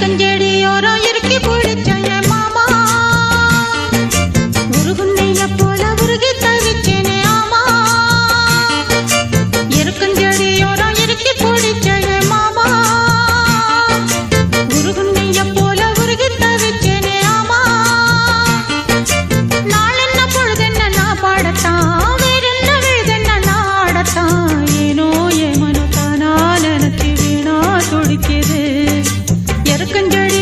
எருக்கஞ்செடியோரம் இறுக்கி பிடிச்ச என் மாமா உருகுண்ணைய போல உருகி தவிச்சேனே ஆமா எருக்கஞ்செடியோரம் இறுக்கி பிடிச்ச என் மாமா உருகுண்ணைய போல உருகி தவிச்சேனே ஆமா நாளென்ன பொழுதென்ன நான் பாடத்தான் வேறென்ன வேதென்ன நான் ஆடத்தான் ஏனோ என் மனத்தானா நினைச்சு வீணா துடிக்குது எருக்கஞ்செடி